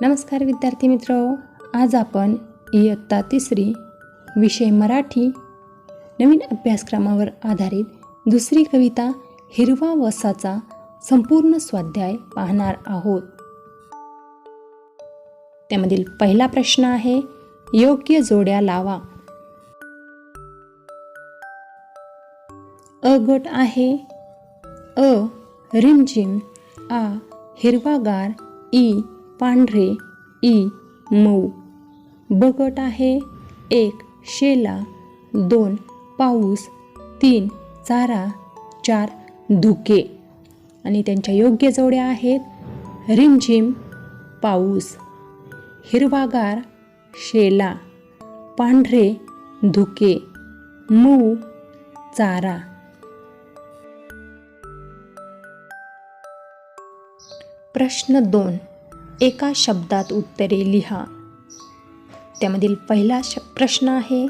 नमस्कार विद्यार्थी मित्र, आज आपण इयत्ता 3 विषय मराठी नवीन अभ्यासक्रमावर आधारित दुसरी कविता हिरवा वसाचा संपूर्ण स्वाध्याय पाहणार आहोत. त्यामधील पहिला प्रश्न आहे, योग्य जोड्या लावा. अ गट आहे अ रिमझिम, आ हिरवागार, ई पांढरे, ई मऊ. ब गट आहे 1 शेला, 2 पाऊस, 3 चारा, 4 धुके. आणि त्यांच्या योग्य जोड्या आहेत रिमझिम पाऊस, हिरवागार शेला, पांढरे धुके, मऊ चारा. प्रश्न 2, एका शब्दात उत्तरे लिहा. त्यामधील पहिला प्रश्न आहे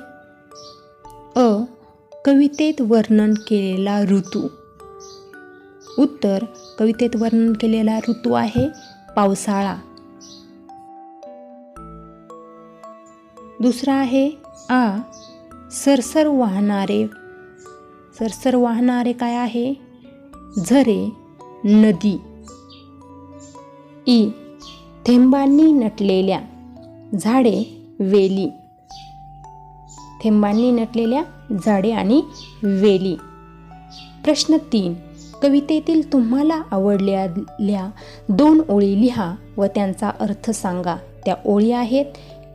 अ कवितेत वर्णन केलेला ऋतू. उत्तर, कवितेत वर्णन केलेला ऋतू आहे पावसाळा. दुसरा आहे आ सरसर वाहणारे काय आहे? झरे, नदी. ई थेंबांनी नटलेल्या झाडे, वेली. थेंबांनी नटलेल्या झाडे आणि वेली. प्रश्न 3, कवितेतील तुम्हाला आवडलेल्या 2 ओळी लिहा व त्यांचा अर्थ सांगा. त्या ओळी आहेत,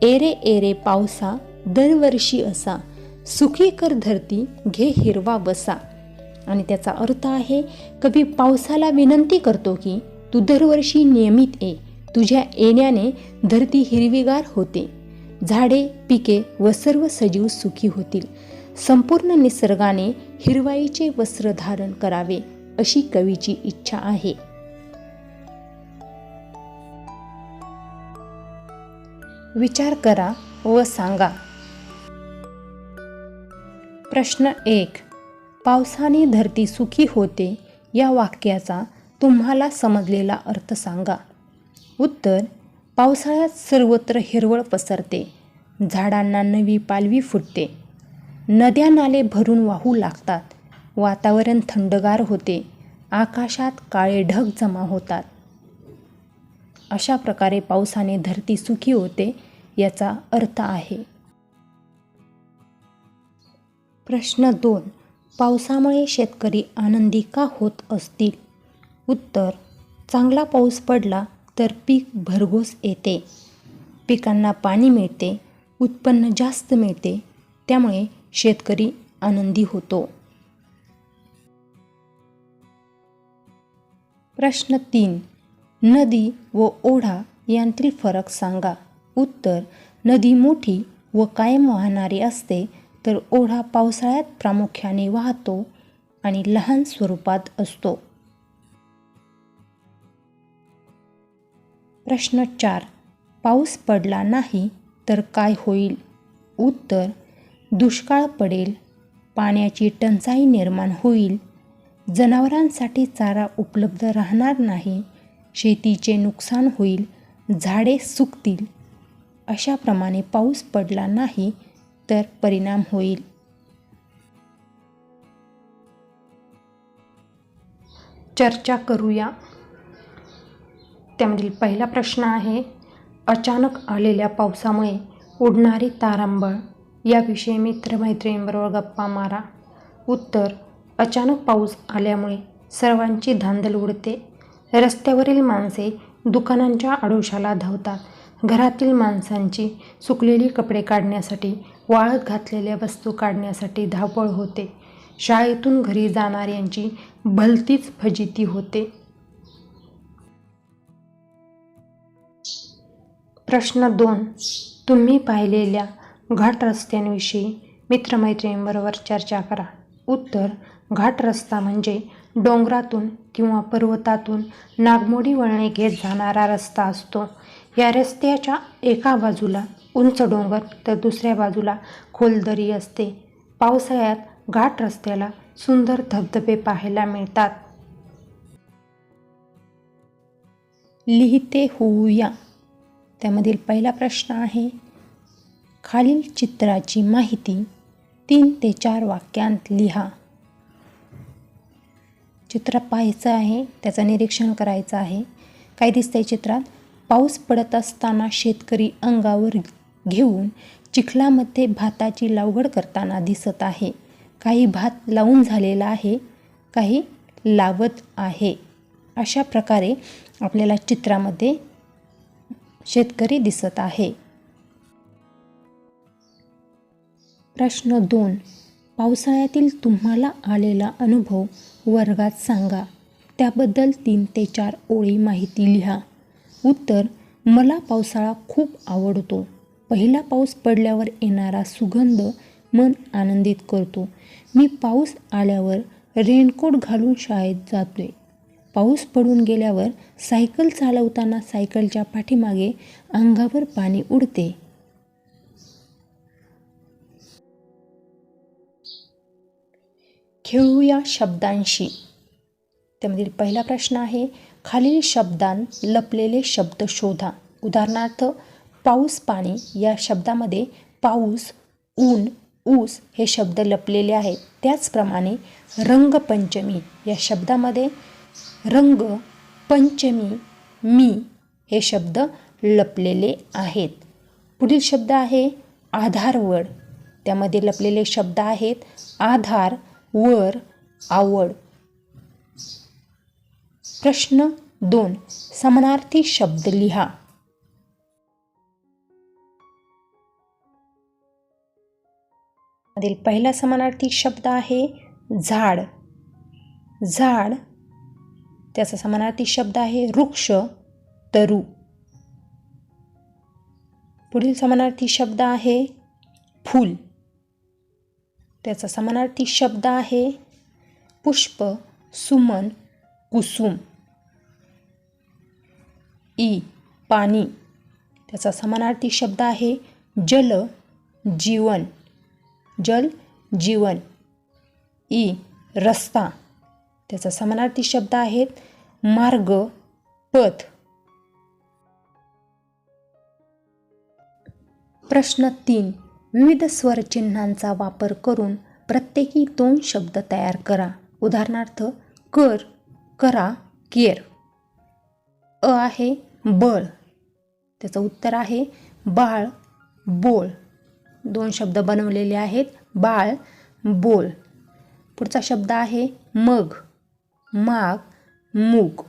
एरे एरे पावसा दरवर्षी असा, सुखी कर धरती घे हिरवा वसा. आणि त्याचा अर्थ आहे, कवी पावसाला विनंती करतो की तू दरवर्षी नियमित ये. तुझ्या येण्याने धरती हिरवीगार होते, झाडे, पिके व सर्व सजीव सुखी होतील. संपूर्ण निसर्गाने हिरवाईचे वस्त्र धारण करावे अशी कवीची इच्छा आहे. विचार करा व सांगा. प्रश्न 1, पावसाने धरती सुखी होते या वाक्याचा तुम्हाला समजलेला अर्थ सांगा. उत्तर, पावसाळ्यात सर्वत्र हिरवळ पसरते, झाडांना नवी पालवी फुटते, नद्या नाले भरून वाहू लागतात, वातावरण थंडगार होते, आकाशात काळे ढग जमा होतात. अशा प्रकारे पावसाने धरती सुखी होते याचा अर्थ आहे. प्रश्न 2, पावसामुळे शेतकरी आनंदी का होत असतील? उत्तर, चांगला पाऊस पडला तर पीक भरघोस येते, पिकांना पाणी मिळते, उत्पन्न जास्त मिळते, त्यामुळे शेतकरी आनंदी होतो. प्रश्न 3, नदी व ओढा यांतील फरक सांगा. उत्तर, नदी मोठी व कायम वाहणारी असते, तर ओढा पावसाळ्यात प्रामुख्याने वाहतो आणि लहान स्वरूपात असतो. प्रश्न 4, पाऊस पडला नाही तर काय होईल? उत्तर, दुष्काळ पडेल, पाण्याची टंचाई निर्माण होईल, जनावरांसाठी चारा उपलब्ध राहणार नाही, शेतीचे नुकसान होईल, झाडे सुकतील. अशाप्रमाणे पाऊस पडला नाही तर परिणाम होईल. चर्चा करूया. त्यामधील पहिला प्रश्न आहे, अचानक आलेल्या पावसामुळे उडणारी तारांबळ याविषयी मित्रमैत्रिणींबरोबर गप्पा मारा. उत्तर, अचानक पाऊस आल्यामुळे सर्वांची धांदल उडते. रस्त्यावरील माणसे दुकानांच्या आडोशाला धावतात. घरातील माणसांची सुकलेली कपडे काढण्यासाठी, वाळत घातलेल्या वस्तू काढण्यासाठी धावपळ होते. शाळेतून घरी जाणाऱ्यांची भलतीच फजिती होते. प्रश्न 2, तुम्ही पाहिलेल्या घाट रस्त्यांविषयी मित्रमैत्रिणींबरोबर चर्चा करा. उत्तर, घाट रस्ता म्हणजे डोंगरातून किंवा पर्वतातून नागमोडी वळणे घेत जाणारा रस्ता असतो. या रस्त्याच्या एका बाजूला उंच डोंगर तर दुसऱ्या बाजूला खोल दरी असते. पावसाळ्यात घाट रस्त्याला सुंदर धबधबे पाहायला मिळतात. लिहिते होऊया. त्यामधील पहिला प्रश्न आहे, खालील चित्राची माहिती 3 ते 4 वाक्यांत लिहा. चित्र पाहायचं आहे, त्याचं निरीक्षण करायचं आहे. काय दिसतंय चित्रात? पाऊस पडत असताना शेतकरी अंगावर घेऊन चिखलामध्ये भाताची लागवड करताना दिसत आहे. काही भात लावून झालेला आहे, काही लावत आहे. अशा प्रकारे आपल्याला चित्रामध्ये शेतकरी दिसत आहे. प्रश्न 2, पावसाळ्यातील तुम्हाला आलेला अनुभव वर्गात सांगा. त्याबद्दल 3 ते 4 ओळी माहिती लिहा. उत्तर, मला पावसाळा खूप आवडतो. पहिला पाऊस पडल्यावर येणारा सुगंध मन आनंदित करतो. मी पाऊस आल्यावर रेनकोट घालून शाळेत जातोय. पाऊस पडून गेल्यावर सायकल चालवताना सायकलच्या पाठीमागे अंगावर पाणी उडते. खेळूया शब्दांशी. त्यामधील पहिला प्रश्न आहे, खालील शब्दांत लपलेले शब्द शोधा. उदाहरणार्थ, पाऊस, पाणी या शब्दामध्ये पाऊस, ऊन, ऊस हे शब्द लपलेले आहेत. त्याचप्रमाणे रंगपंचमी या शब्दामध्ये रंग, पंचमी, मी हे शब्द लपलेले आहेत. पुढील शब्द आहे आधारवड. त्यामध्ये लपलेले शब्द आहेत आधार, वर, आवड. प्रश्न 2, समानार्थी शब्द लिहा. मधील पहिला समानार्थी शब्द आहे झाड. झाड, त्याचा समानार्थी शब्द आहे वृक्ष, तरु. पुढील समानार्थी शब्द आहे फूल. त्याचा समानार्थी शब्द आहे पुष्प, सुमन, कुसुम. पाणी. त्याचा समानार्थी शब्द आहे जल, जीवन. जल, जीवन. रस्ता. त्याचा समानार्थी शब्द आहेत मार्ग, पथ. प्रश्न 3, विविध स्वरचिन्हांचा वापर करून प्रत्येकी 2 शब्द तयार करा. उदाहरणार्थ, कर, करा, केर. आहे बळ. त्याचं उत्तर आहे बाळ, बोळ. 2 शब्द बनवलेले आहेत, बाळ, बोळ. पुढचा शब्द आहे मग, माग, मूग.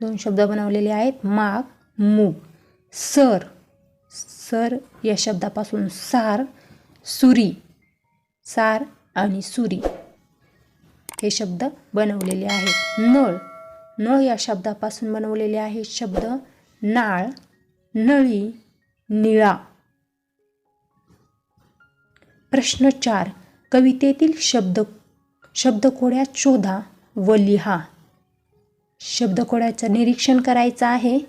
2 शब्द बनवलेले आहेत, माग, मूग. सर. सर या शब्दापासून सार, सुरी. सार आणि सुरी हे शब्द बनवलेले आहेत. नळ. नळ या शब्दापासून बनवलेले आहेत शब्द नाळ, नळी, निळा. प्रश्न 4, कवितेतील शब्दकोड्या शोधा व लिहा. शब्दकोड्याचं निरीक्षण करायचं आहे.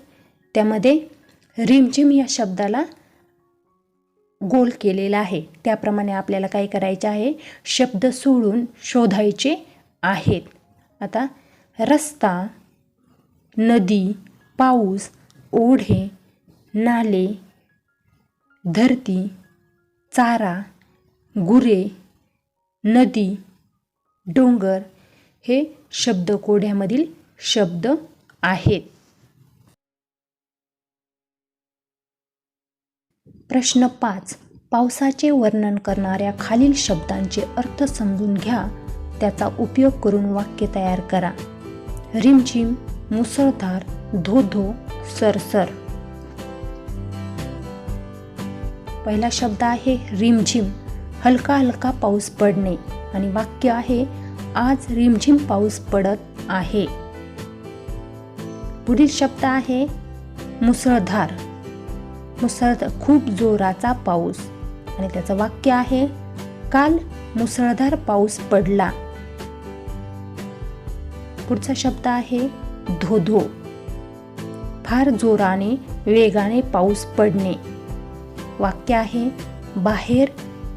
त्यामध्ये रिमझिम या शब्दाला गोल केलेला आहे. त्याप्रमाणे आपल्याला काय करायचे आहे, शब्द सोडून शोधायचे आहेत. आता रस्ता, नदी, पाऊस, ओढे, नाले, धरती, चारा, गुरे, नदी, डोंगर हे शब्दकोड्यामधील शब्द आहेत. प्रश्न 5, पावसाचे वर्णन करणाऱ्या खालील शब्दांचे अर्थ समजून घ्या. त्याचा उपयोग करून वाक्य तयार करा. रिमझिम, मुसळधार, धो-धो, सरसर. पहिला शब्द आहे रिमझिम. हलका हलका पाऊस पडणे. आणि वाक्य आहे आज रिमझिम पाऊस पडत आहे. पुढील शब्द आहे मुसळधार. मुसळधार, खूप जोराचा पाऊस. आणि त्याचं वाक्य आहे काल मुसळधार पाऊस पडला. पुढचा शब्द आहे धो-धो. फार जोराने, वेगाने पाऊस पडणे. वाक्य आहे बाहेर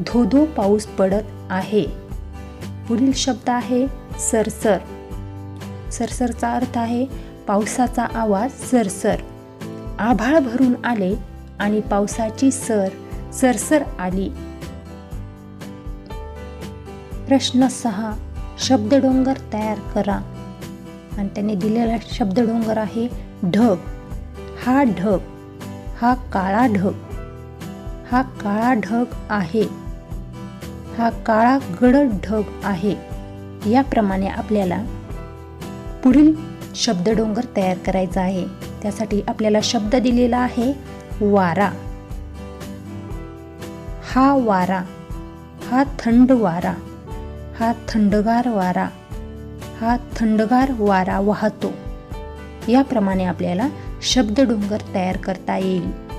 धो-धो पाऊस पडत आहे. पुढील शब्द आहे सरसर. सरसरचा अर्थ आहे पावसाचा आवाज सरसर. आभाळ भरून आले आणि पावसाची सरसर आली. प्रश्न 6. शब्दडोंगर तयार करा. आणि त्याने दिलेला शब्दडोंगर आहे ढग. हा ढग, हा काळा ढग, हा काळा ढग आहे, हा काळा गडद ढग आहे. याप्रमाणे आपल्याला पुढील शब्दडोंगर तयार करायचा आहे. त्यासाठी आपल्याला शब्द दिलेला आहे वारा. हा वारा, हा थंड वारा, हा थंडगार वारा, हा थंडगार वारा वाहतो. याप्रमाणे आपल्याला शब्दडोंगर तयार करता येईल.